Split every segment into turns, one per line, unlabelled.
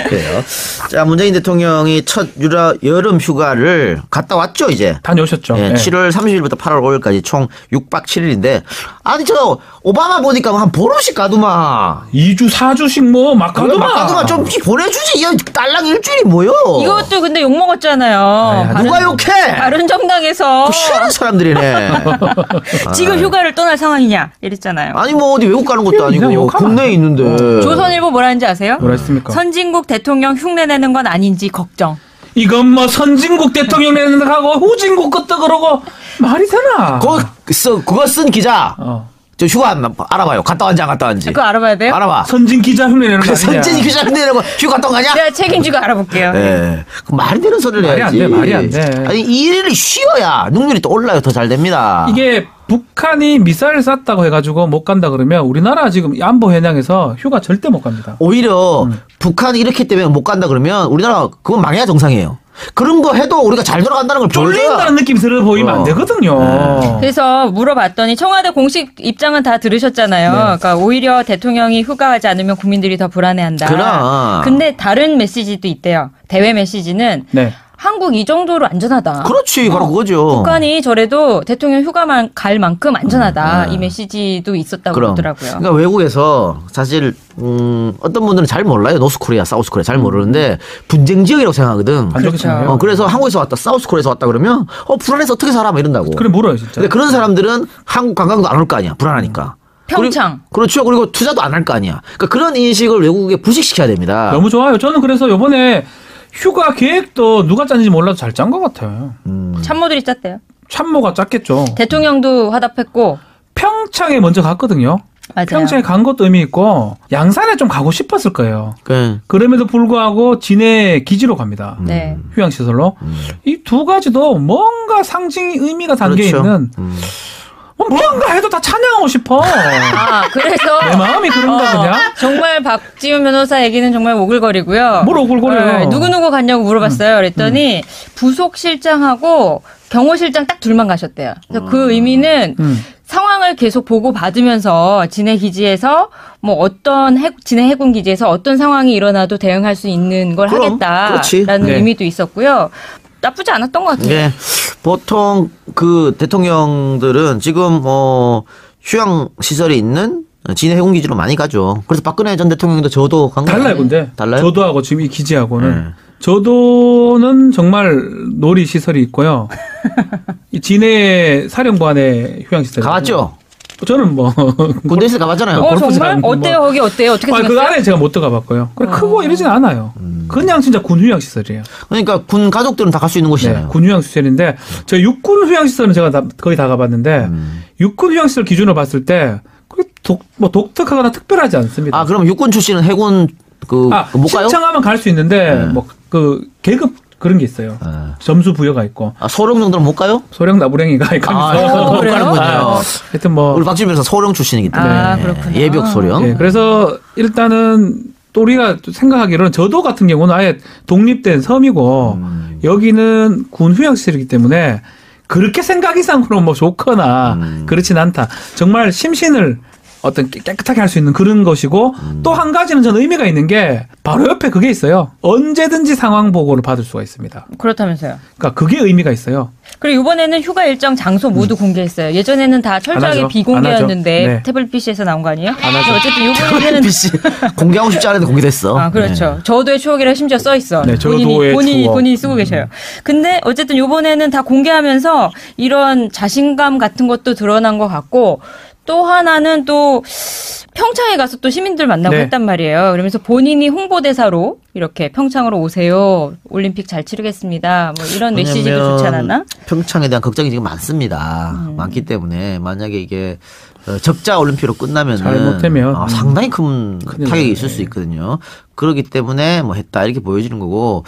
그래요. 자, 문재인 대통령이 첫 여름 휴가를 갔다 왔죠, 이제.
다녀오셨죠.
예,
네.
7월 30일부터 8월 5일까지 총 6박 7일인데, 아니, 저, 오바마 보니까 한 보름씩 가두마.
2주, 4주씩 뭐, 막 가두마.
가두마 좀 보내주지. 이 딸랑 일주일이 뭐요?
이것도 근데 욕먹었잖아요.
누가 욕해?
다른 정당에서.
희한한 사람들이네.
지금 휴가를 떠날 상황이냐 이랬잖아요.
아니, 뭐, 어디 외국 가는 것도 아니고, 국내에 있는데.
조선일보 뭐라 했는지 아세요?
뭐라 했습니까?
선진국 대통령 흉내내는 건 아닌지 걱정.
이건 뭐 선진국 대통령 내는 하고 후진국 것도 그러고 말이 되나?
그거 쓴 기자. 저 휴가 알아봐요. 갔다 왔는지 안 갔다 왔는지.
그거 알아봐야 돼요?
알아봐.
선진 기자 흉내내는 거 아니냐?
선진 기자 흉내내고 휴가 갔다 온 거냐?
제가 책임지고 알아볼게요.
네. 그 말이 되는 소리를 해야지.
말이 안 돼.
아니, 이 일을 쉬어야 능률이 또 올라요. 더 잘 됩니다.
이게 북한이 미사일 쐈다고 해가지고 못 간다 그러면 우리나라 지금 안보 현장에서 휴가 절대 못 갑니다.
오히려 북한이 이렇기 때문에 못 간다 그러면 우리나라 그건 망해야 정상이에요. 그런 거 해도 우리가 잘 돌아간다는 걸
쫄린다는 느낌이 들어 보이면 안 되거든요.
네.
그래서 물어봤더니 청와대 공식 입장은 다 들으셨잖아요.
네.
그러니까 오히려 대통령이 휴가하지 않으면 국민들이 더 불안해한다.
그럼.
근데 다른 메시지도 있대요. 대외 메시지는
네.
한국 이 정도로 안전하다.
그렇지, 바로 그거죠.
북한이 저래도 대통령 휴가만 갈 만큼 안전하다. 이 메시지도 있었다고 그러더라고요.
그러니까 외국에서 사실 어떤 분들은 잘 몰라요. 노스코리아, 사우스코리아 잘 모르는데 분쟁 지역이라고 생각하거든.
그렇죠.
그래서 한국에서 왔다, 사우스코리아에서 왔다 그러면 불안해서 어떻게 살아? 막 이런다고.
그래 물어요 진짜.
근데 그런 사람들은 한국 관광도 안 올 거 아니야. 불안하니까.
평창.
그렇죠. 그리고 투자도 안 할 거 아니야. 그러니까 그런 인식을 외국에 부식시켜야 됩니다.
너무 좋아요. 저는 그래서 이번에 휴가 계획도 누가 짰는지 몰라도 잘 짠 것 같아요.
참모들이 짰대요.
참모가 짰겠죠.
대통령도 화답했고.
평창에 먼저 갔거든요.
맞아요.
평창에 간 것도 의미 있고 양산에 좀 가고 싶었을 거예요.
네.
그럼에도 불구하고 진해 기지로 갑니다.
네.
휴양시설로. 이 두 가지도 뭔가 상징 의미가 담겨
그렇죠.
있는 뭔가 해도 다 찬양하고 싶어.
아, 그래서.
내 마음이 그런가 그냥.
정말 박지훈 변호사 얘기는 정말 오글거리고요.
뭘 오글거려요.
네, 누구누구 갔냐고 물어봤어요. 그랬더니 부속실장하고 경호실장 딱 둘만 가셨대요. 그래서 그 의미는 상황을 계속 보고 받으면서 진해 기지에서 뭐 어떤 진해 해군 기지에서 어떤 상황이 일어나도 대응할 수 있는 걸 하겠다라는
네.
의미도 있었고요. 나쁘지 않았던 것 같아요.
네. 보통 그 대통령들은 지금 휴양 시설이 있는 진해 해군 기지로 많이 가죠. 그래서 박근혜 전 대통령도 저도 간 거예요.
달라요, 근데.
달라요?
저도하고 지금 이 기지하고는.
네.
저도는 정말 놀이 시설이 있고요. 이 진해 사령관의 휴양 시설.
가봤죠?
저는 뭐
군대에서 가봤잖아요.
정말? 어때요? 거기 어때요? 어떻게 생겼어요?
그 안에 제가 못 들어가봤고요. 그래 크고 이러진 않아요. 그냥 진짜 군 휴양 시설이에요.
그러니까 군 가족들은 다 갈 수 있는 곳이잖아요.
네, 군 휴양 시설인데 저 육군 휴양 시설은 제가 거의 다 가봤는데 육군 휴양 시설 기준으로 봤을 때 그게 독특하거나 특별하지 않습니다.
아, 그럼 육군 출신은 해군 못 가요?
신청하면 갈 수 있는데 뭐 그 계급 그런 게 있어요. 점수 부여가 있고.
아, 소령 정도는 못 가요?
소령 나부랭이가
못 가는군요.
하여튼 뭐
우리 박지훈 변호사 소령 출신이기 때문에
그렇구나.
예비역 소령.
네, 그래서 일단은 또 우리가 생각하기로는 저도 같은 경우는 아예 독립된 섬이고 여기는 군 휴양시설이기 때문에 그렇게 생각 이상으로 뭐 좋거나 그렇진 않다. 정말 심신을 어떤 깨끗하게 할 수 있는 그런 것이고 또 한 가지는 저는 의미가 있는 게 바로 옆에 그게 있어요. 언제든지 상황 보고를 받을 수가 있습니다.
그렇다면서요.
그러니까 그게 의미가 있어요.
그리고 이번에는 휴가 일정 장소 모두 공개했어요. 예전에는 다 철저하게
안 하죠.
비공개였는데
네.
태블릿 PC에서 나온 거 아니에요?
안 하죠.
어쨌든 이번에는
PC 공개하고 싶지 않은데 공개됐어.
아, 그렇죠. 저도의 추억이라 심지어 써 있어.
네, 저도의 추억.
본인이 쓰고 계셔요. 근데 어쨌든 이번에는 다 공개하면서 이런 자신감 같은 것도 드러난 것 같고 또 하나는 또 평창에 가서 또 시민들 만나고
네.
했단 말이에요. 그러면서 본인이 홍보대사로 이렇게 평창으로 오세요. 올림픽 잘 치르겠습니다. 뭐 이런 메시지도 좋지 않았나?
평창에 대한 걱정이 지금 많습니다. 많기 때문에 만약에 이게 적자 올림픽으로 끝나면은
잘못되면
상당히 큰 타격이
나요.
있을 수 있거든요. 그렇기 때문에 뭐 했다 이렇게 보여지는 거고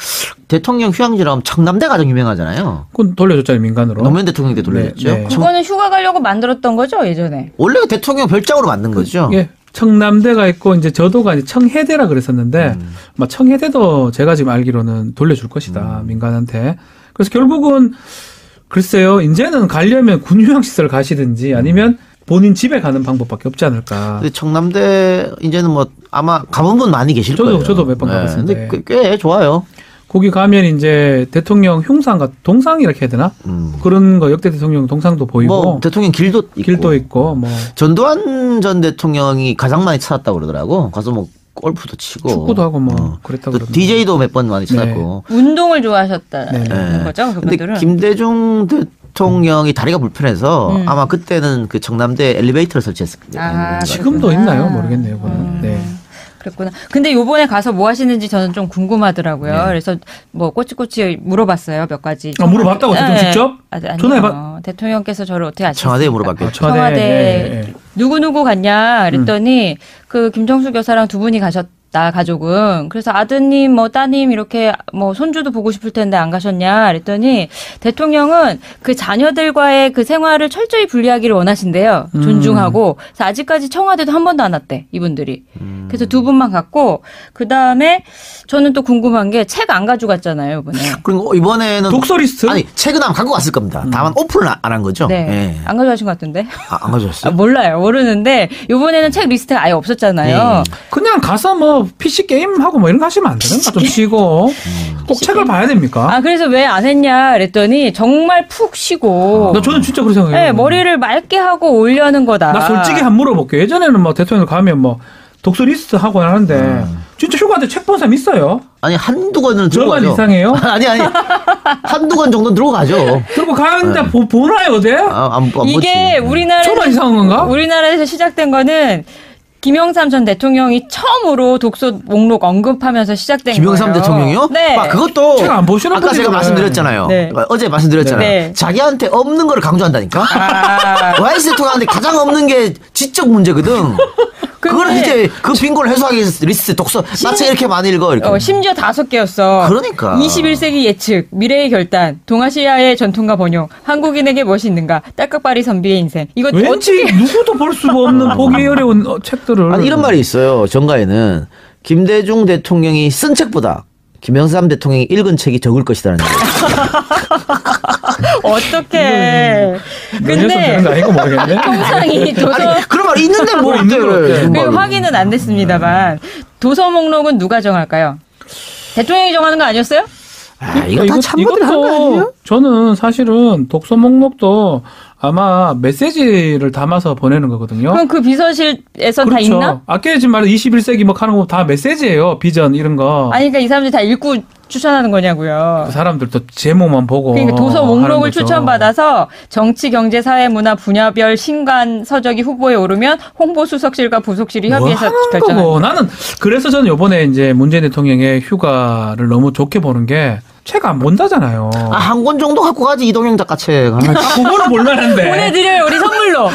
대통령 휴양지라면 청남대 가장 유명하잖아요.
그건 돌려줬잖아요 민간으로.
노무현 대통령 때 돌려줬죠.
네, 네.
그거는 휴가 가려고 만들었던 거죠 예전에.
원래 대통령 별장으로 만든 거죠.
예. 청남대가 있고 이제 저도가 이제 청해대라 그랬었는데 막 청해대도 제가 지금 알기로는 돌려줄 것이다 민간한테. 그래서 결국은 글쎄요 이제는 가려면 군휴양시설 가시든지 아니면 본인 집에 가는 방법밖에 없지 않을까.
근데 청남대 이제는 뭐 아마 가본 분 많이 계실 거예요.
저도 몇 번 가봤는데.
근데 꽤 좋아요.
거기 가면 이제 대통령 흉상과 동상 이렇게 해야 되나? 그런 거 역대 대통령 동상도 보이고.
뭐 대통령 길도
있고 뭐.
전두환 전 대통령이 가장 많이 찾았다고 그러더라고. 가서 뭐 골프도 치고
축구도 하고 뭐 그랬다고
또
그러던데.
DJ도 몇 번 많이 찾았고.
운동을 좋아하셨다는
네.
거죠,
근데
그분들은.
김대중 대통령이 다리가 불편해서 아마 그때는 그 청남대 엘리베이터를 설치했을 거예요.
지금도 있나요? 모르겠네요. 그건. 네.
그랬구나. 근데 요번에 가서 뭐 하시는지 저는 좀 궁금하더라고요.
네.
그래서 뭐 꼬치꼬치 물어봤어요. 몇 가지.
물어봤다고 대통령 직접?
아니요.
전화해봐.
대통령께서 저를 어떻게 아시겠어요?
청와대에 물어봤겠죠.
청와대. 네.
누구 갔냐 그랬더니 그 김정숙 여사랑 두 분이 가셨다. 가족은. 그래서 아드님 뭐 따님 이렇게 뭐 손주도 보고 싶을 텐데 안 가셨냐 그랬더니 대통령은 그 자녀들과의 그 생활을 철저히 분리하기를 원하신대요. 존중하고. 그래서 아직까지 청와대도 한 번도 안 왔대 이분들이. 그래서 두 분만 갔고 그다음에 저는 또 궁금한 게 책 안 가져갔잖아요 이번에.
그리고 이번에는
독서 리스트?
아니 책은 아마 갖고 갔을 겁니다. 다만 오픈을 안 한 거죠.
네.
예.
안 가져가신 것 같은데.
안 가져왔어요?
몰라요. 모르는데 요번에는 책 리스트가 아예 없었잖아요.
그냥 가서 뭐 PC 게임 하고 뭐 이런 거 하시면 안 되는가? 좀 쉬고 꼭 책을 봐야 됩니까?
아 그래서 왜 안 했냐 그랬더니 정말 푹 쉬고.
저는 진짜 그렇게 생각해요.
네, 머리를 맑게 하고 오려는 거다.
나 솔직히 한 물어볼게요. 예전에는 뭐 대통령 가면 뭐 독서 리스트 하고 하는데 진짜 휴가한테 책 본 사람 있어요?
아니 한두 권은 들고
절반
가죠.
이상이에요?
아니 한두 권 정도는 들고 가죠.
그리고 가는데 보나요, 어디?
안
이게
보지.
절반 이상한 건가?
우리나라에서 시작된 거는 김영삼 전 대통령이 처음으로 독서 목록 언급하면서 시작된
김영삼
거예요.
대통령이요?
네.
그것도
책 안 보시는
아까 제가
분들은-
말씀드렸잖아요.
네.
어제 말씀드렸잖아요.
네.
자기한테 없는 거를 강조한다니까. YS 대통령한테 가장 없는 게 지적 문제거든. 그걸 이제 그 빈곤을 해소하기 위해서 리스트 독서 나 책 이렇게 많이 읽어 이렇게.
심지어 5개였어.
그러니까.
21세기 예측, 미래의 결단, 동아시아의 전통과 번영, 한국인에게 무엇이 있는가, 딸깍바리 선비의 인생. 이거
왠지
어떻게
누구도 볼 수가 없는 보기 어려운 책들을.
아니 이런 말이 있어요. 정가에는 김대중 대통령이 쓴 책보다 김영삼 대통령이 읽은 책이 적을 것이라는 얘기예요.
어떡해.
근데 되는 거 아니고 모르겠네.
통상이 도서
아니 그런 말 있는데 뭐
있는 거
어때?
어때?
그 확인은 안 됐습니다만 도서 목록은 누가 정할까요? 대통령이 정하는 거 아니었어요?
이거 다 참고들 한거 아니에요?
저는 사실은 독서 목록도 아마 메시지를 담아서 보내는 거거든요.
그럼 그 비서실에서 다 있나?
아까 지금 말한 21세기 뭐 하는 거 다 메시지예요. 비전 이런 거.
아니 그러니까 이 사람들이 다 읽고 추천하는 거냐고요.
그 사람들도 제목만 보고.
그러니까 도서
하는
목록을
거죠.
추천받아서 정치, 경제, 사회, 문화 분야별 신간 서적이 후보에 오르면 홍보수석실과 부속실이 협의해서
뭐 하는
결정하는
거고. 나는 그래서 저는 이번에 이제 문재인 대통령의 휴가를 너무 좋게 보는 게 책 안 본다잖아요.
한 권 정도 갖고 가지 이동영 작가 책.
그거는 볼만한데.
보내드려요 우리 선물로.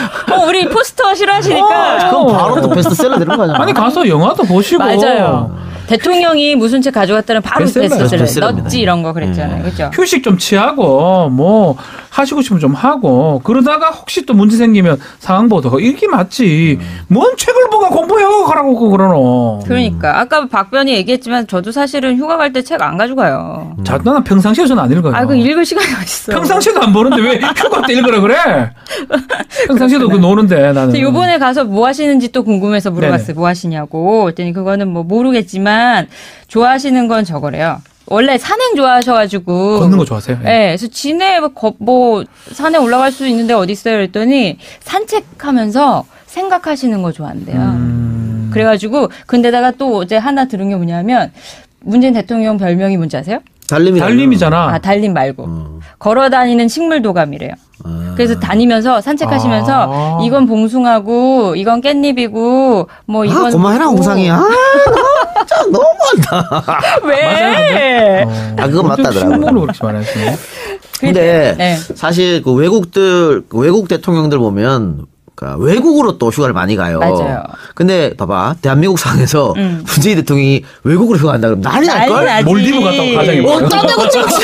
우리 포스터 싫어하시니까.
그럼 바로 또 베스트셀러 되는 거잖아.
아니 가서 영화도 보시고.
맞아요. 대통령이 무슨 책 가져갔다는 바로
베스트셀러예요.
베스트셀러.
베스트셀러입니다.
넛지 이런 거 그랬잖아요. 그렇죠?
휴식 좀 취하고 뭐 하시고 싶으면 좀 하고 그러다가 혹시 또 문제 생기면 상황 보도 이게 맞지. 뭔 책을 보고 공부해요 가라고 그러노.
그러니까 아까 박변이 얘기했지만 저도 사실은 휴가 갈 때 책 안 가져가요.
자, 나는 평상시에 저는 안 읽어요.
그 읽을 시간이 어딨어.
평상시에도 안 보는데 왜 휴가 때 읽으라 그래? 평상시에도 그 노는데 나는.
요번에 가서 뭐 하시는지 또 궁금해서 물어봤어요.
네네.
뭐 하시냐고. 그랬더니 그거는 뭐 모르겠지만 좋아하시는 건 저거래요. 원래 산행 좋아하셔가지고.
걷는 거 좋아하세요?
네. 그래서 진해 뭐 산에 올라갈 수 있는데 어디 있어요? 그랬더니 산책하면서 생각하시는 거 좋아한대요. 그래가지고 근데다가 또 어제 하나 들은 게 뭐냐면 문재인 대통령 별명이 뭔지 아세요?
달림이잖아.
달림 말고. 걸어다니는 식물도감이래요. 그래서 다니면서 산책하시면서 이건 봉숭아고 이건 깻잎이고 뭐 이건
고마해라
뭐고.
홍상이야. 진짜 너무한다.
왜?
그건 맞다더라고요.
식물로 그렇게 말하시네.
근데
네.
사실 그 외국 대통령들 보면 그러니까 외국으로 또 휴가를 많이 가요.
맞아요.
근데 봐봐 대한민국 상에서 문재인 대통령이 외국으로 휴가 간다 그러면 난리 날 걸.
나지.
몰디브 갔다고 가정해보자.
어떤 데고 찍었어.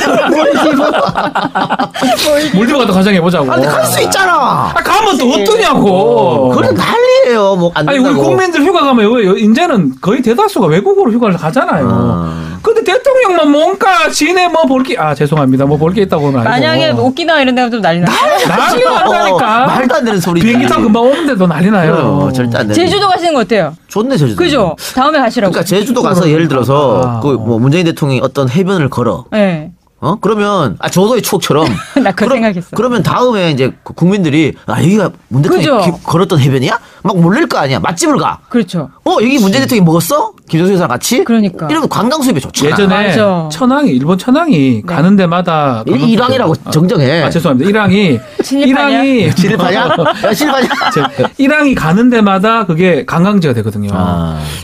몰디브 갔다 가정해보자고.
아니 갈 수 있잖아.
가면 또 어떠냐고.
그래 난리예요. 뭐 안
아니 우리
된다고.
국민들 휴가 가면 이제는 거의 대다수가 외국으로 휴가를 가잖아요. 근데 대통령만 뭔가 지네 뭐 볼 게 죄송합니다. 뭐 볼 게 있다고는 아니고.
만약에 오키나와 이런 데 가면 좀 난리 나.
난리가 난다니까.
말도 안 되는 소리.
비행기 타고 금방 오는데도 난리 나요.
절대 안 돼.
제주도 가시는 거 어때요?
좋네 제주도.
그죠? 다음에 가시라고.
그러니까 제주도 가서 예를 들어서 그 뭐 문재인 대통령이 어떤 해변을 걸어.
네.
그러면 저도의 추억처럼
나 그거 생각했어.
그러면 다음에 이제 국민들이 여기가 문 대통령이
그죠?
걸었던 해변이야? 막 몰릴 거 아니야. 맛집을 가.
그렇죠.
여기 문재인 대통령이 먹었어? 김정수 회사랑 같이?
그러니까.
이러면 관광 수입이 좋잖아.
예전에
맞아.
천황이 일본 천황이 가는 데마다
일왕이라고 정정해.
죄송합니다. 일왕이
친일파냐?
진입하냐? 야, 진입하냐?
일왕이 가는 데마다 그게 관광지가 되거든요.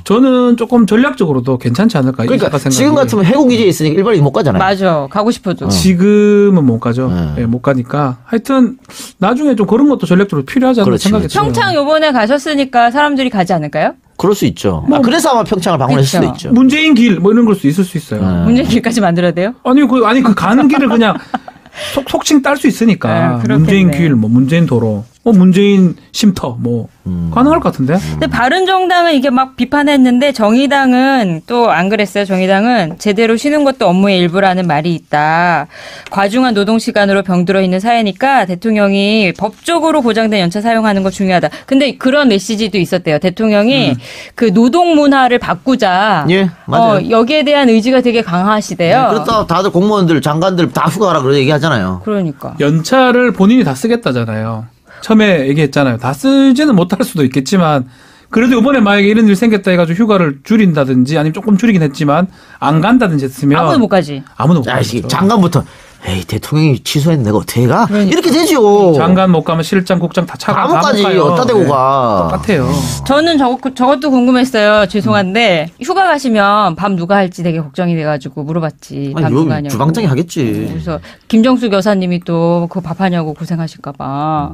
저는 조금 전략적으로도 괜찮지 않을까.
그러니까
생각이.
지금 같으면 해군기지에 있으니까 일반인이 못 가잖아요.
맞아. 가고 싶어도.
지금은 못 가죠. 예, 못 가니까. 하여튼 나중에 좀 그런 것도 전략적으로 필요하지 않나
그렇지,
생각이
그렇지.
들어요.
평창 요번에 가셨으니까 사람들이 가지 않을까요?
그럴 수 있죠. 그래서 아마 평창을 방문했을
그쵸.
수도 있죠.
문재인 길 뭐 이런 걸 수 있을 수 있어요.
문재인 길까지 만들어야 돼요?
아니 그 가는 길을 그냥 속칭 딸 수 있으니까.
그렇겠네.
문재인 길, 뭐 문재인 도로, 문재인 쉼터, 가능할 것 같은데.
근데 바른정당은 이게 막 비판했는데 정의당은 또 안 그랬어요. 정의당은 제대로 쉬는 것도 업무의 일부라는 말이 있다. 과중한 노동시간으로 병들어 있는 사회니까 대통령이 법적으로 보장된 연차 사용하는 거 중요하다. 근데 그런 메시지도 있었대요. 대통령이 그 노동 문화를 바꾸자.
예, 맞아요.
여기에 대한 의지가 되게 강하시대요.
그렇다 다들 공무원들 장관들 다 휴가하라 그러 얘기하잖아요.
그러니까.
연차를 본인이 다 쓰겠다잖아요. 처음에 얘기했잖아요. 다 쓰지는 못할 수도 있겠지만 그래도 이번에 만약에 이런 일 생겼다 해가지고 휴가를 줄인다든지 아니면 조금 줄이긴 했지만 안 간다든지 했으면
아무도 못 가지.
아무도 못 가죠.
장관부터 에이 대통령이 취소했는데 내가 어떻게 가?
그러니까.
이렇게 되죠.
장관 못 가면 실장, 국장 다 차가
감옥까지 어디다 대고 가.
똑같아요.
저는 저것도 궁금했어요. 죄송한데 휴가 가시면 밥 누가 할지 되게 걱정이 돼가지고 물어봤지. 밥 누가 하냐고.
주방장이 하겠지.
그래서 김정숙 여사님이 또 그거 밥 하냐고 고생하실까봐.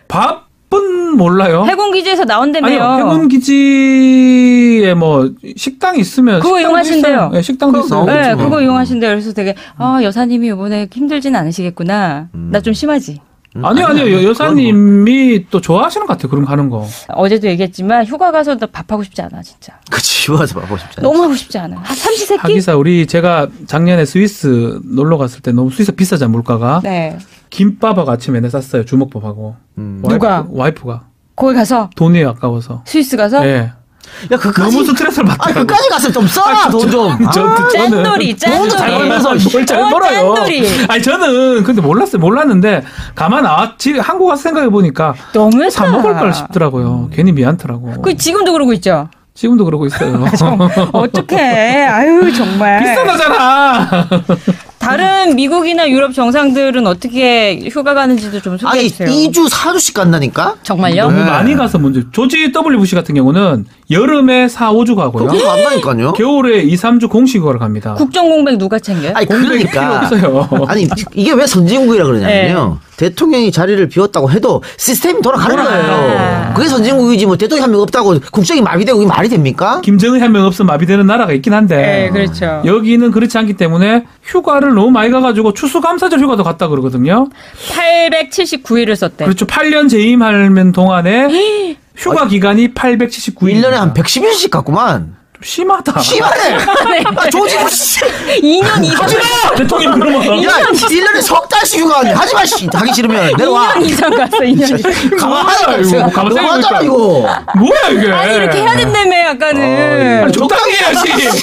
밥은 몰라요.
해군 기지에서 나온다며요.
아니요. 해군 기지에 뭐 식당이 있으면
그거
식당도
이용하신대요.
있어요. 네, 식당도 있어요.
네,
그렇죠.
그거 이용하신대요. 그래서 되게 여사님이 이번에 힘들진 않으시겠구나. 나 좀 심하지.
아니요. 여사님이 또 좋아하시는 것 같아요. 그런 거 하는 거.
어제도 얘기했지만 휴가 가서 나 밥하고 싶지 않아 진짜.
그치 와서 봐보고 싶지 않아.
너무 하고 싶지 않아. 삼시세끼?
하기사 제가 작년에 스위스 놀러 갔을 때 너무 스위스 비싸잖아 물가가.
네.
김밥하고 아침 맨날 쌌어요. 주먹밥하고.
누가?
와이프가.
거기 가서
돈이 아까워서.
스위스 가서
예.
야 그까지
너무 스트레스를 받더라고.
그까지 갔으면 좀 써라 돈 좀.
짠돌이.
돈도 잘 벌면서
뭘잘 벌어요.
짠돌이.
아니 저는 근데 몰랐는데 가만 한국 와서 생각해 보니까
너무했다.
사 먹을 걸 싶더라고요. 괜히 미안더라고.
그 지금도 그러고 있죠.
지금도 그러고 있어요.
어떡해. 아유 정말.
비싸다잖아.
다른 미국이나 유럽 정상들은 어떻게 휴가 가는지도 좀 소개해
아니
주세요.
2주 4주씩 간다니까.
정말요?
너무
네.
많이 가서 문제. 조지 W 부시 같은 경우는 여름에 4, 5주 가고요.
그거 안다니까요.
겨울에 2, 3주 공식으로 갑니다.
국정 공백 누가 챙겨요?
아니
공백이
그러니까
필요 없어요.
아니 이게 왜 선진국이라 그러냐면요. 대통령이 자리를 비웠다고 해도 시스템이 돌아가는 거예요. 그게 선진국이지 뭐 대통령이 한 명 없다고 국정이 마비되고 이게 말이 됩니까?
김정은 한 명 없으면 마비되는 나라가 있긴 한데
네, 그렇죠.
여기는 그렇지 않기 때문에 휴가를 너무 많이 가가지고 추수감사절 휴가도 갔다 그러거든요.
879일을 썼대.
그렇죠. 8년 재임하는 동안에 휴가 기간이 879일.
1년에 한 110일씩 갔구만.
심하다.
심하네. 조지 부시.
2년 이상.
대통령 그러면
야 1년에 석 달씩 휴가 왔네. 하지마 씨. 하기 싫으면 내려와.
2년 이상 갔어. 2년 이상.
가만히
이거
있어.
가만
너무하잖아
생각해보니까.
이거.
뭐야 이게?
아니 이렇게 해야 된다며 아까는.
아니, 적당히 해야지.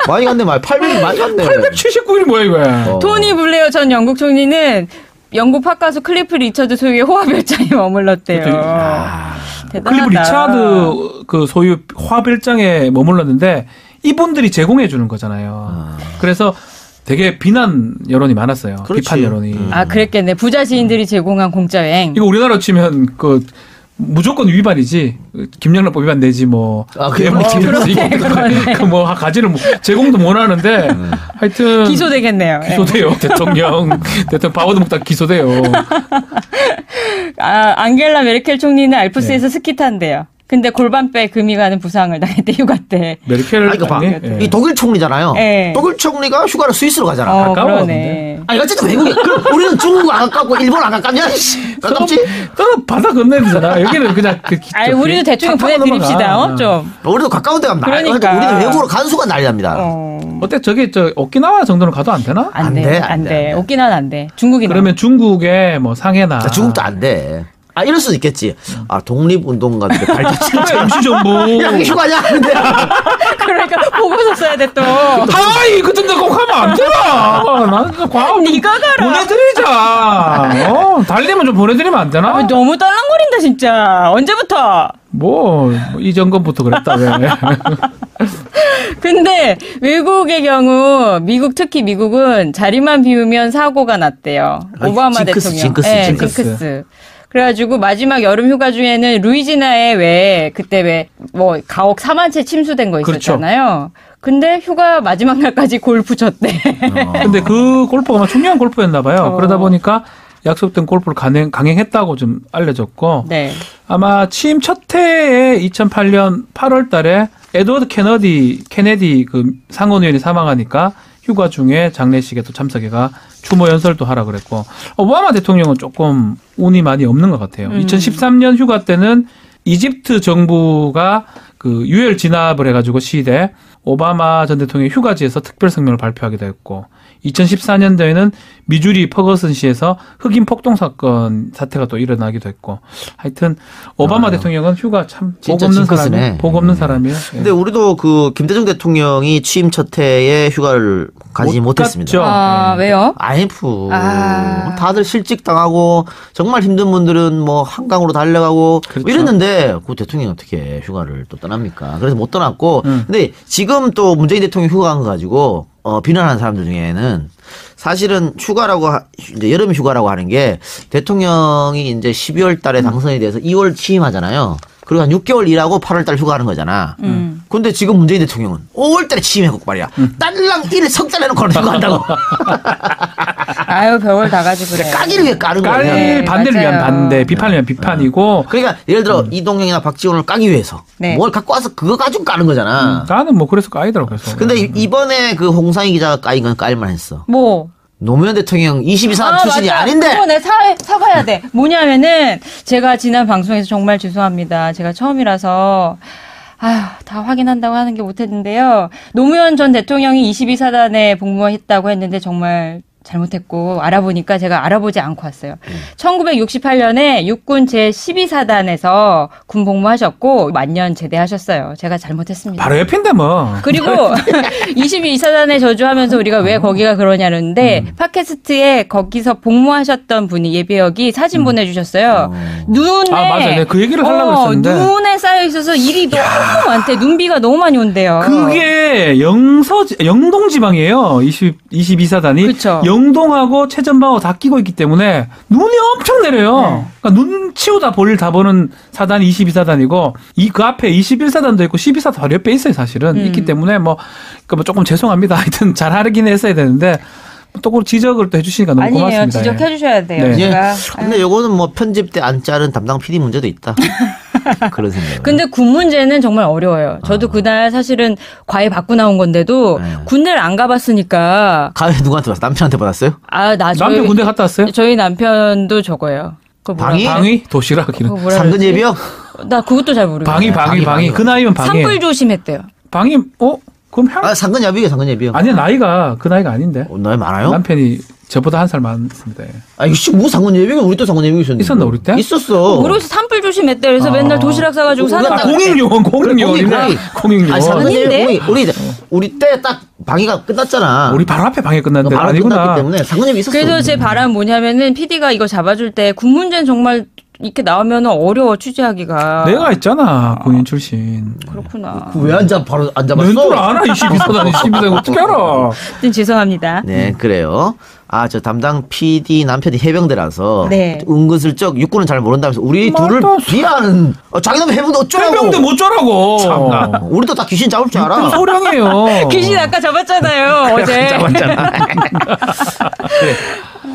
많이 갔네 말. 800이 많이 갔네.
879일이 뭐야 이거?
토니 블레어 전 영국 총리는 영국 팝가수 클리프 리처드 소유의 호화별장에 머물렀대요. 대단하다.
클리프 리차드 그 소유 화별장에 머물렀는데 이분들이 제공해 주는 거잖아요. 그래서 되게 비난 여론이 많았어요.
그렇지.
비판 여론이.
아 그랬겠네. 부자 지인들이 제공한 공짜 여행.
이거 우리나라 치면 무조건 위반이지. 김영란법 위반 내지 뭐.
아, 그래?
그러네.
뭐 가지를 제공도 못 하는데 하여튼
기소되겠네요.
기소돼요. 대통령 바보도 먹다 기소돼요.
앙겔라 메르켈 총리는 알프스에서 스키 탄대요. 근데 골반뼈에 금이 가는 부상을 당했대 휴가 때.
메르켈
아니, 봐.
예.
이 독일 총리잖아요.
네.
독일 총리가 휴가를 스위스로 가잖아.
가까워,
그러네.
아니 어쨌든 외국이야. 그럼 우리는 중국 안 가깝고 일본 안 가깝냐? 가깝지?
저는 바다 건너야 되잖아. 여기는 그냥
아니 우리도 대충 보내드립시다. 좀.
우리도 가까운 데 가면
그러니까.
우리는 외국으로 간수가 난리 납니다.
어때 오키나와 정도는 가도 안 되나?
안
안
돼.
돼,
안
안
돼.
돼.
오키나와는 안 돼. 중국이나.
그러면 중국의 뭐 상해나
중국도 안 돼. 이럴 수도 있겠지. 독립운동가들의 발자취를
MC 정부.
야, 이게 휴가냐? 근데
그러니까 보고서 써야 돼 또.
하이 그땐 꼭 하면 안 되나? 나는 진짜 과학
네가 가라.
보내드리자. 달리면 좀 보내드리면 안 되나?
너무 딸랑거린다 진짜. 언제부터?
이전건부터 그랬다 왜?
근데 외국의 경우 특히 미국은 자리만 비우면 사고가 났대요. 오바마
징크스,
대통령.
징크스.
징크스. 그래가지고 마지막 여름 휴가 중에는 루이지나에 그때 가옥 4만 채 침수된 거 있었잖아요. 근데 휴가 마지막 날까지 골프 쳤대.
근데 그 골프가 아마 중요한 골프였나 봐요. 그러다 보니까 약속된 골프를 강행했다고 좀 알려졌고
네.
아마 취임 첫 해에 2008년 8월 달에 에드워드 케네디 그 상원의원이 사망하니까 휴가 중에 장례식에 또 참석해가 추모 연설도 하라 그랬고 오바마 대통령은 조금 운이 많이 없는 것 같아요. 2013년 휴가 때는 이집트 정부가 그 유혈 진압을 해가지고 시위대 오바마 전 대통령이 휴가지에서 특별声明을 발표하기도 했고 2014년도에는 미주리 퍼거슨시에서 흑인 폭동 사태가 또 일어나기도 했고 하여튼 오바마 대통령은 휴가 참 복 없는 사람이에요.
근데 우리도 그 김대중 대통령이 취임 첫 해에 휴가를 가지 못했습니다.
왜요?
IMF. 다들 실직 당하고 정말 힘든 분들은 한강으로 달려가고
그렇죠.
이랬는데 그 대통령이 어떻게 휴가를 또 떠납니까? 그래서 못 떠났고 근데 지금 또 문재인 대통령 휴가 간 거 가지고 비난하는 사람들 중에는 사실은 이제 여름 휴가라고 하는 게 대통령이 이제 12월 달에 당선이 돼서 2월 취임하잖아요. 그리고 한 6개월 일하고 8월 달 휴가하는 거잖아. 근데 지금 문재인 대통령은 5월 달에 취임했고 말이야. 딸랑 일을 석 달 해놓고 휴가한다고.
아유, 별걸 다 가지고 그래.
까기를 위해 까는 거야.
반대를 위한 반대, 비판을 위한 비판이고.
그러니까 예를 들어 이동영이나 박지원을 까기 위해서 뭘 갖고 와서 그거 가지고 까는 거잖아.
나는 그래서 까이더라고.
근데 이번에 그 홍상희 기자가 까인 건 까일만 했어. 노무현 대통령 22사 출신이 아닌데.
그거 내가 사과해야 돼. 뭐냐면은 제가 지난 방송에서 정말 죄송합니다. 제가 처음이라서 다 확인한다고 하는 게 못했는데요. 노무현 전 대통령이 22사단에 복무했다고 했는데 정말 잘못했고 알아보니까 제가 알아보지 않고 왔어요. 1968년에 육군 제12사단에서 군 복무하셨고 만년 제대하셨어요. 제가 잘못했습니다.
바로 옆인데
그리고 22사단에 저주하면서 우리가 왜 거기가 그러냐는데 팟캐스트에 거기서 복무하셨던 분이 예비역이 사진 보내주셨어요. 눈에
맞아요. 그 얘기를 하려고 했었는데
눈에 쌓여 있어서 일이 너무 많대. 눈비가 너무 많이 온대요.
그게 영동 지방이에요. 22사단이.
그렇죠.
영동하고 최전방하고 다 끼고 있기 때문에 눈이 엄청 내려요. 그러니까 눈 치우다 볼일 다 보는 사단이 22사단이고 그 앞에 21사단도 있고 12사단 바로 옆에 있어요. 사실은 있기 때문에 조금 죄송합니다. 하여튼 잘 하긴 했어야 되는데 또 지적을 또 해주시니까 너무 고맙습니다.
아니에요. 지적해 주셔야 돼요.
네.
근데 요거는 편집 때 안 자른 담당 PD 문제도 있다. 그런 생각.
근데 군 문제는 정말 어려워요. 저도 그날 사실은 과외 받고 나온 건데도 군대를 안 가봤으니까.
과외 누구한테 받았어요? 남편한테 받았어요?
남편 군대 갔다 왔어요?
저희 남편도 저거예요.
방위? 도시락이는.
상근 예비역?
나 그것도 잘 모르겠어요.
방위. 그 나이면 방위.
산불 조심했대요.
방위, 그럼
상근 예비역.
아니, 나이가 그 나이가 아닌데.
나이 많아요?
남편이 저보다 한 살 많습니다.
이씨, 상근 예비역? 우리 또 상근 예비역 있었는데.
있었나, 우리 때?
있었어.
모르겠어. 산불 조심했대. 그래서 맨날 도시락 싸가지고 사는
공익요원.
상근 예비역. 우리 때 딱 방위가 끝났잖아.
우리 바로 앞에 방위 끝났는데.
바로
아니구나.
끝났기 때문에 상근 예비 있었어.
그래서 제 바람 뭐냐면은 PD가 이거 잡아줄 때 군 문제는 정말 이렇게 나오면 어려워 취재하기가.
내가 있잖아 군인 출신.
그렇구나.
왜 안 잡았어?
넌줄 알아 22사단 어떻게 알아?
죄송합니다.
네, 그래요. 저 담당 PD 남편이 해병대라서
네.
은근슬쩍 육군은 잘 모른다면서 우리 둘을 비하하는 자기놈 해병대 어쩌라고.
해병대 못 쩌라고.
참나. 우리도 다 귀신 잡을 줄 알아.
소량이에요.
귀신 아까 잡았잖아요. 어제.
잡았잖아. 그래.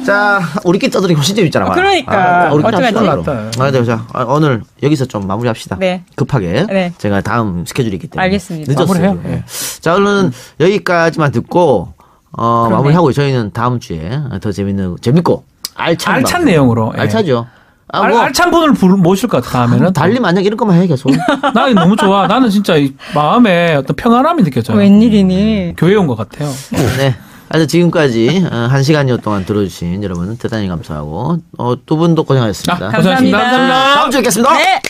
자, 우리끼리 떠드는 게 훨씬 재밌잖아.
그러니까.
우리끼리
어떡하지?
자, 오늘 여기서 좀 마무리합시다.
네.
급하게.
네.
제가 다음 스케줄이 있기 때문에.
알겠습니다.
늦었어요.
마무리해요. 네.
자, 오늘은 여기까지만 듣고 마무리하고 저희는 다음 주에 더 재밌고 알찬
내용으로.
알차죠.
알찬 분을 모실 것 같아 다음에는.
달리 만약 이런 것만 해 계속.
나는 너무 좋아. 나는 진짜 마음에 어떤 평안함이 느껴져요.
웬일이니?
교회 온 것 같아요.
네. 하여튼 지금까지 1시간여 동안 들어주신 여러분 대단히 감사하고 두 분도 고생하셨습니다.
고생하셨습니다. 감사합니다.
다음 주에 뵙겠습니다.
네.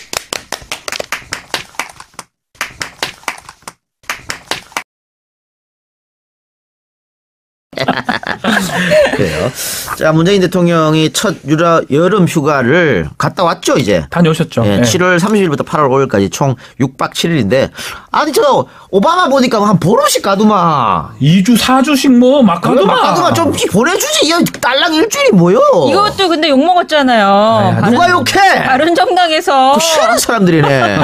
그래요. 자, 문재인 대통령이 첫 여름 휴가를 갔다 왔죠, 이제.
다녀오셨죠.
예,
네.
7월 30일부터 8월 5일까지 총 6박 7일인데, 아니, 저, 오바마 보니까 한 보름씩 가두마.
2주, 4주씩 뭐, 막 가더만.
가두마 좀 보내주지. 야, 딸랑 일주일이 뭐요?
이것도 근데 욕 먹었잖아요.
누가 욕해?
다른 정당에서
싫은 사람들이네.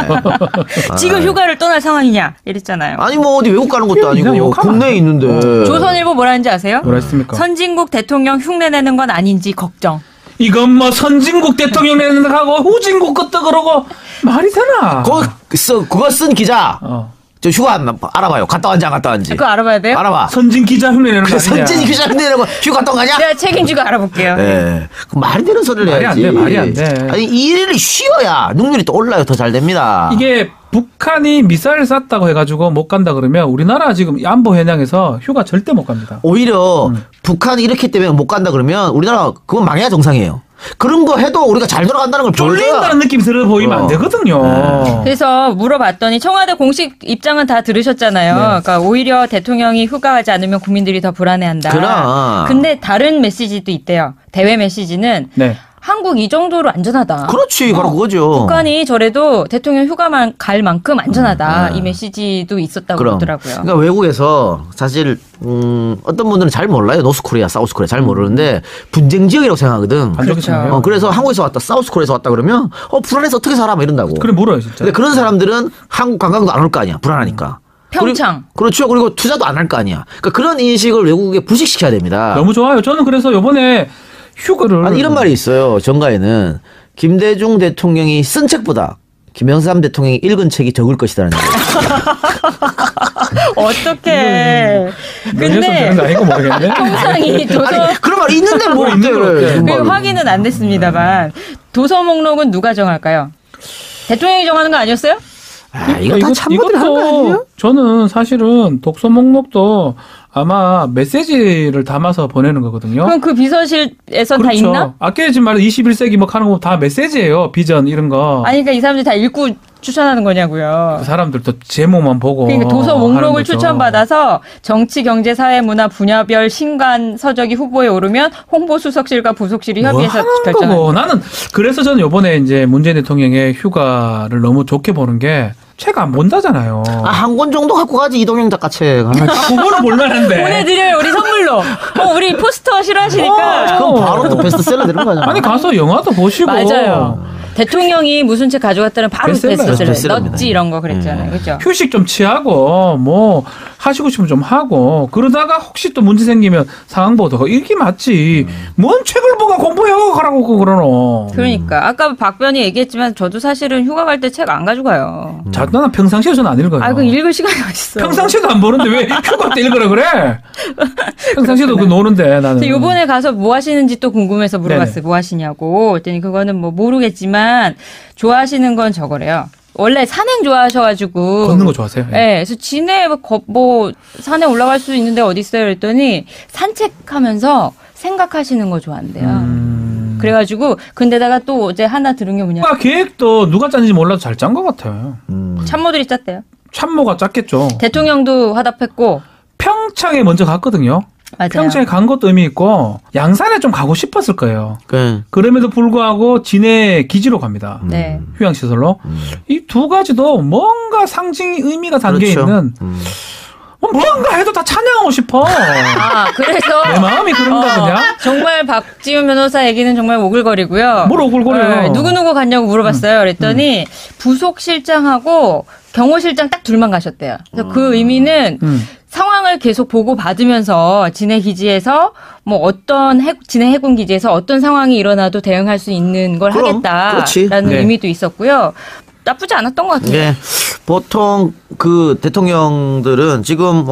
지금 휴가를 떠날 상황이냐 이랬잖아요.
아니, 뭐, 어디 외국 가는 것도 아니고,
욕하면 안
국내에
돼.
있는데.
조선일보 뭐라 했는지 아세요?
뭐라 했습니까?
선진국 대통령 흉내내는 건 아닌지 걱정.
이건 뭐 선진국 대통령 내는 하고 후진국 것도 그러고 말이 되나?
그거 쓴 기자. 저 휴가 알아봐요. 갔다 왔는지 안 갔다 왔는지.
그거 알아봐야 돼요?
알아봐.
선진 기자 흉내내는 거 아니냐?
선진 기자 내려고 휴가 갔다 온 거 아니야?
내가 책임지고 알아볼게요.
예. 그 말이 되는 소리를
말이
해야지.
안 돼, 말이 안 돼.
아니, 이 일을 쉬어야 능률이 또 올라요. 더 잘 됩니다.
이게 북한이 미사일 쐈다고 해가지고 못 간다 그러면 우리나라 지금 안보 현장에서 휴가 절대 못 갑니다.
오히려 북한이 이렇기 때문에 못 간다 그러면 우리나라 그건 망해야 정상이에요. 그런 거 해도 우리가 잘 돌아간다는 걸 보여줘야.
쫄린다는 느낌이 들어 보이면 안 되거든요.
그래서 물어봤더니 청와대 공식 입장은 다 들으셨잖아요.
네.
그러니까 오히려 대통령이 휴가하지 않으면 국민들이 더 불안해한다.
그럼.
근데 다른 메시지도 있대요. 대외 메시지는
네.
한국 이 정도로 안전하다.
그렇지, 바로 그거죠.
북한이 저래도 대통령 휴가만 갈 만큼 안전하다. 이 메시지도 있었다고 그러더라고요.
그러니까 외국에서 사실 어떤 분들은 잘 몰라요. 노스코리아, 사우스코리아 잘 모르는데 분쟁 지역이라고 생각하거든.
그렇죠.
그래서 한국에서 왔다, 사우스코리아에서 왔다 그러면 불안해서 어떻게 살아? 막 이런다고.
그래 물어요 진짜.
근데 그런 사람들은 한국 관광도 안 올 거 아니야. 불안하니까.
평창.
그렇죠. 그리고 투자도 안 할 거 아니야. 그러니까 그런 인식을 외국에 부식시켜야 됩니다.
너무 좋아요. 저는 그래서 이번에 휴가를
아니, 이런 말이 있어요. 정가에는 김대중 대통령이 쓴 책보다 김영삼 대통령이 읽은 책이 적을 것이라는
어떡해.
근데 되는 거 아니고 모르겠네.
통상이 도서
아니, 그런 말 있는데 뭐
있는 거 어때?
어때?
그 확인은 안 됐습니다만 도서 목록은 누가 정할까요? 대통령이 정하는 거 아니었어요?
이거 다 참고들 하는 거 아니에요?
저는 사실은 독서 목록도 아마 메시지를 담아서 보내는 거거든요.
그럼 그 비서실에선 다
그렇죠.
있나?
아까 지금 말한 21세기 뭐 하는 거 다 메시지예요. 비전 이런 거.
아니 그러니까 이 사람들이 다 읽고 추천하는 거냐고요.
그 사람들도 제목만 보고.
그러니까 도서
하는
목록을
거죠.
추천받아서 정치, 경제, 사회, 문화 분야별 신간 서적이 후보에 오르면 홍보수석실과 부속실이 협의해서
뭐 하는
결정하는
거고. 나는 그래서 저는 이번에 이제 문재인 대통령의 휴가를 너무 좋게 보는 게 책 안 본다잖아요.
한 권 정도 갖고 가지 이동영 작가 책.
그거는 몰랐는데.
보내드려요 우리 선물로. 우리 포스터 싫어하시니까.
그럼 바로 또 베스트셀러 되는 거잖아.
아니 가서 영화도 보시고.
맞아요. 대통령이 무슨 책 가져갔다는 바로
베스트셀러예요.
베스트셀러. 넛지 이런 거 그랬잖아요. 그렇죠?
휴식 좀 취하고 뭐 하시고 싶으면 좀 하고 그러다가 혹시 또 문제 생기면 상황 보도 이게 맞지. 뭔 책을 보고 공부해가고 가라고 그러노.
그러니까 아까 박변이 얘기했지만 저도 사실은 휴가 갈 때 책 안 가져가요.
자, 나는 평상시에서는 안 읽어요.
그 읽을 시간이 어딨어.
평상시에도 안 보는데 왜 휴가 때 읽으라 그래? 평상시에도 그 노는데 나는.
이번에 가서 뭐 하시는지 또 궁금해서 물어봤어요.
네네.
뭐 하시냐고. 그랬더니 그거는 뭐 모르겠지만 좋아하시는 건 저거래요. 원래 산행 좋아하셔가지고.
걷는 거 좋아하세요?
네. 그래서 진해 뭐 산에 올라갈 수 있는데 어디 있어요? 그랬더니 산책하면서 생각하시는 거 좋아한대요. 그래가지고 근데다가 또 어제 하나 들은 게 뭐냐.
휴가 계획도 누가 짰는지 몰라도 잘 짠 것 같아요.
참모들이 짰대요.
참모가 짰겠죠.
대통령도 화답했고.
평창에 먼저 갔거든요.
맞아요.
평창에 간 것도 의미 있고 양산에 좀 가고 싶었을 거예요.
그
그럼에도 불구하고 진해 기지로 갑니다.
네.
휴양시설로. 이 두 가지도 뭔가 상징 의미가 담겨
그렇죠.
있는 뭔가 해도 다 찬양하고 싶어.
그래서
내 마음이 그런가 그냥.
정말 박지훈 변호사 얘기는 정말 오글거리고요.
뭘 오글거려요.
네, 누구누구 갔냐고 물어봤어요. 그랬더니 부속실장하고 경호실장 딱 둘만 가셨대요. 그래서 그 의미는 상황을 계속 보고 받으면서 진해 기지에서 뭐 어떤 진해 해군 기지에서 어떤 상황이 일어나도 대응할 수 있는 걸
그럼, 그렇지.
하겠다라는
네.
의미도 있었고요. 나쁘지 않았던 것 같아요.
네. 보통 그 대통령들은 지금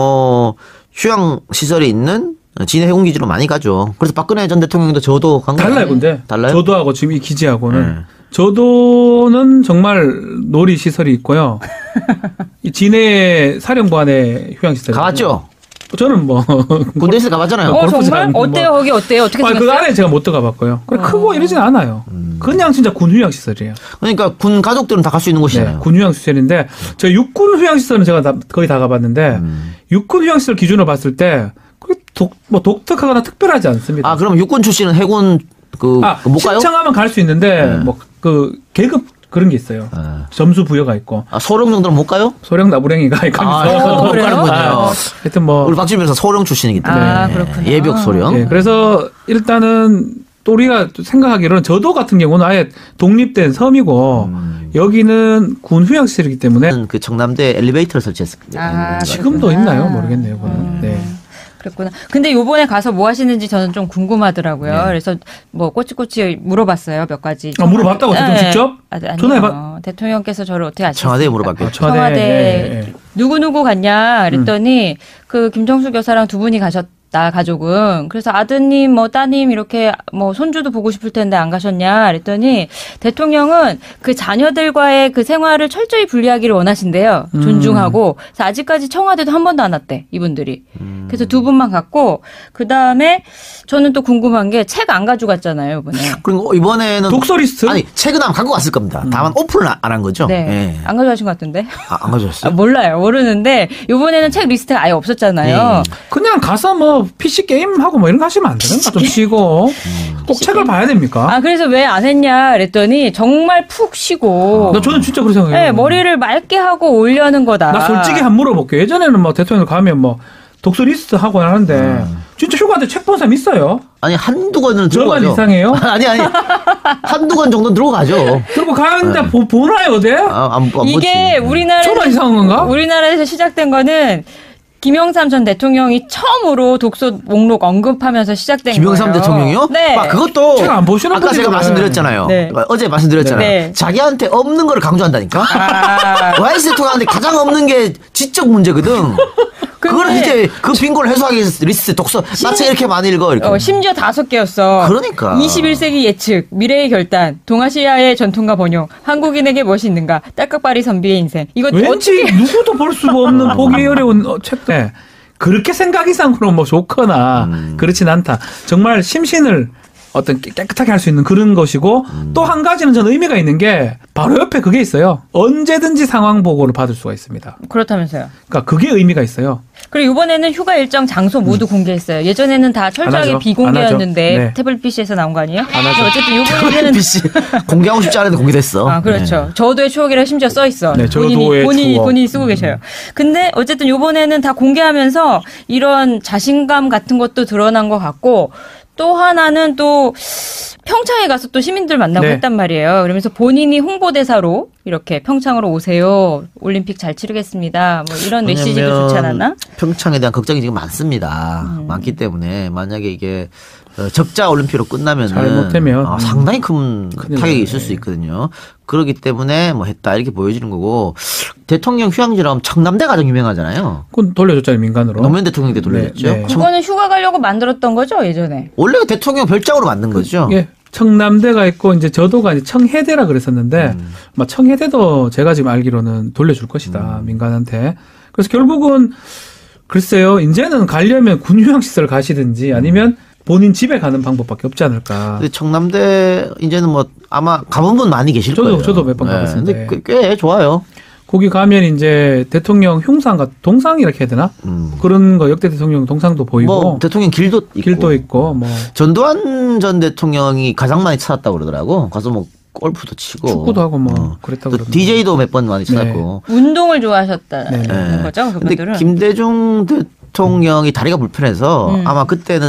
휴양 시설이 있는 진해 해군기지로 많이 가죠. 그래서 박근혜 전 대통령도 저도 간 거예요.
달라요, 근데.
달라요?
저도하고 지금 이 기지하고는.
네.
저도는 정말 놀이 시설이 있고요. 이 진해 사령관의 휴양시설.
가봤죠?
저는 뭐
군대에서 가봤잖아요.
골프
정말?
장,
어때요? 거기 어때요? 어떻게
그
생겼어요?
안에 제가 못 들어가봤고요. 크고 이러진 않아요. 그냥 진짜 군 휴양 시설이에요.
그러니까 군 가족들은 다 갈 수 있는 곳이잖아요.
네, 군 휴양 시설인데 저 육군 휴양 시설은 제가 거의 다 가봤는데 육군 휴양 시설 기준으로 봤을 때 그게 뭐 독특하거나 특별하지 않습니다.
아, 그럼 육군 출신은 해군 못 가요?
신청하면 갈 수 있는데 뭐 그 계급 그런 게 있어요. 점수 부여가 있고.
아, 소령 정도는 못 가요?
소령 나부랭이가 있고.
못
그래요?
가는군요.
하여튼 뭐
우리 박주민 변호사 소령 출신이기 때문에.
아, 그렇구나.
예비역 소령.
예, 그래서 일단은 또 우리가 생각하기로는 저도 같은 경우는 아예 독립된 섬이고 여기는 군 휴양시설이기 때문에
그 청남대 엘리베이터를 설치했습니다.
아,
지금도
그렇구나.
있나요? 모르겠네요. 그거는. 네.
그랬구나. 근데 요번에 가서 뭐 하시는지 저는 좀 궁금하더라고요.
네.
그래서 뭐 꼬치꼬치 물어봤어요. 몇 가지.
아, 물어봤다고 대통령 직접?
아니요.
전화해봐.
대통령께서 저를 어떻게 아시겠습니까?
청와대에 물어봤겠죠.
청와대. 예.
누구누구 갔냐 그랬더니 그 김정수 교사랑 두 분이 가셨다 가족은. 그래서 아드님 뭐 따님 이렇게 뭐 손주도 보고 싶을 텐데 안 가셨냐 그랬더니 대통령은 그 자녀들과의 그 생활을 철저히 분리하기를 원하신대요. 존중하고. 그래서 아직까지 청와대도 한 번도 안 왔대 이분들이. 그래서 두 분만 갔고 그다음에 저는 또 궁금한 게 책 안 가져갔잖아요 이번에.
그리고 이번에는
독서 리스트?
아니 책은 아마 갖고 왔을 겁니다. 다만 오픈을 안 한 거죠.
네.
예.
안 가져가신 것 같은데.
안 가져왔어요?
몰라요. 모르는데 요번에는 책 리스트가 아예 없었잖아요.
그냥 가서 뭐 PC 게임 하고 뭐 이런 거 하시면 안 되는가? 좀 쉬고 꼭 책을 봐야 됩니까?
아, 그래서 왜 안 했냐 그랬더니 정말 푹 쉬고.
나 저는 진짜 그렇게 생각해요.
네, 머리를 맑게 하고 오려는 거다.
나 솔직히 한 물어볼게요. 예전에는 뭐 대통령 가면 뭐 독서 리스트 하고 하는데 진짜 휴가 때 책 본 사람 있어요?
아니 한두 권은 들고
저만
가죠.
이상해요?
아니 한두 권 정도는 들고 가죠.
들고 가는데 보나요, 어디?
안
이게
보지.
저만 이상한 건가?
우리나라에서 시작된 거는 김영삼 전 대통령이 처음으로 독서 목록 언급하면서 시작된
김영삼
거예요.
대통령이요?
네.
그것도
책 안 보시는
아까 제가
분들은.
말씀드렸잖아요.
네.
어제 말씀드렸잖아요.
네.
자기한테 없는 거를 강조한다니까.
아.
YS 대통령한테 가장 없는 게 지적 문제거든. 그거는 이제 그 빈곤을 해소하기 위해서 리스트 독서 나 책 이렇게 많이 읽어 이렇게.
심지어 5개였어.
그러니까.
21세기 예측, 미래의 결단, 동아시아의 전통과 번영, 한국인에게 무엇이 있는가, 딸깍바리 선비의 인생. 이거
왠지 누구도 볼 수가 없는 보기 어려운 책. 네. 그렇게 생각 이상으로 뭐 좋거나 그렇진 않다. 정말 심신을 어떤 깨끗하게 할 수 있는 그런 것이고 또 한 가지는 저는 의미가 있는 게 바로 옆에 그게 있어요. 언제든지 상황 보고를 받을 수가 있습니다.
그렇다면서요.
그러니까 그게 의미가 있어요.
그리고 이번에는 휴가 일정 장소 모두 공개했어요. 예전에는 다 철저하게
안 하죠.
비공개였는데
안 하죠. 네.
태블릿 PC에서 나온 거 아니에요?
안 하죠.
어쨌든 이번에는
PC 공개하고 싶지 않은데 공개됐어.
아, 그렇죠. 저도의 추억이라 심지어 써 있어.
네, 저도의 추억.
본인이 쓰고 계셔요. 근데 어쨌든 요번에는 다 공개하면서 이런 자신감 같은 것도 드러난 것 같고 또 하나는 또 평창에 가서 또 시민들 만나고
네.
했단 말이에요. 그러면서 본인이 홍보대사로 이렇게 평창으로 오세요. 올림픽 잘 치르겠습니다. 뭐 이런 메시지도
왜냐면
좋지 않았나?
평창에 대한 걱정이 지금 많습니다. 많기 때문에 만약에 이게 적자 올림픽으로 끝나면은
잘못되면
상당히 큰
큰일
타격이
나요.
있을 수 있거든요. 그렇기 때문에 뭐 했다 이렇게 보여지는 거고 대통령 휴양지라면 청남대 가장 유명하잖아요.
그건 돌려줬잖아요, 민간으로.
노무현 대통령 때 돌려줬죠.
네, 네.
그거는 휴가 가려고 만들었던 거죠, 예전에.
원래 그 대통령 별장으로 만든 거죠.
예. 청남대가 있고 이제 저도가 이제 청해대라 그랬었는데 막 청해대도 제가 지금 알기로는 돌려줄 것이다 민간한테. 그래서 결국은 글쎄요 이제는 가려면 군휴양시설 가시든지 아니면 본인 집에 가는 방법밖에 없지 않을까.
근데 청남대 이제는 뭐 아마 가본 분 많이 계실 거예요.
저도 몇 번 가봤는데.
근데 꽤 좋아요.
거기 가면 이제 대통령 흉상 동상 이렇게 해야 되나? 그런 거 역대 대통령 동상도 보이고
뭐 대통령 길도
있고 뭐
전두환 전 대통령이 가장 많이 찾았다고 그러더라고. 가서 뭐 골프도 치고
축구도 하고 뭐 그랬다고
또
그러던데.
DJ도 몇 번 많이 찾았고.
운동을 좋아하셨다는
네.
거죠,
근데
그분들은.
김대중 대통령이 다리가 불편해서 아마 그때는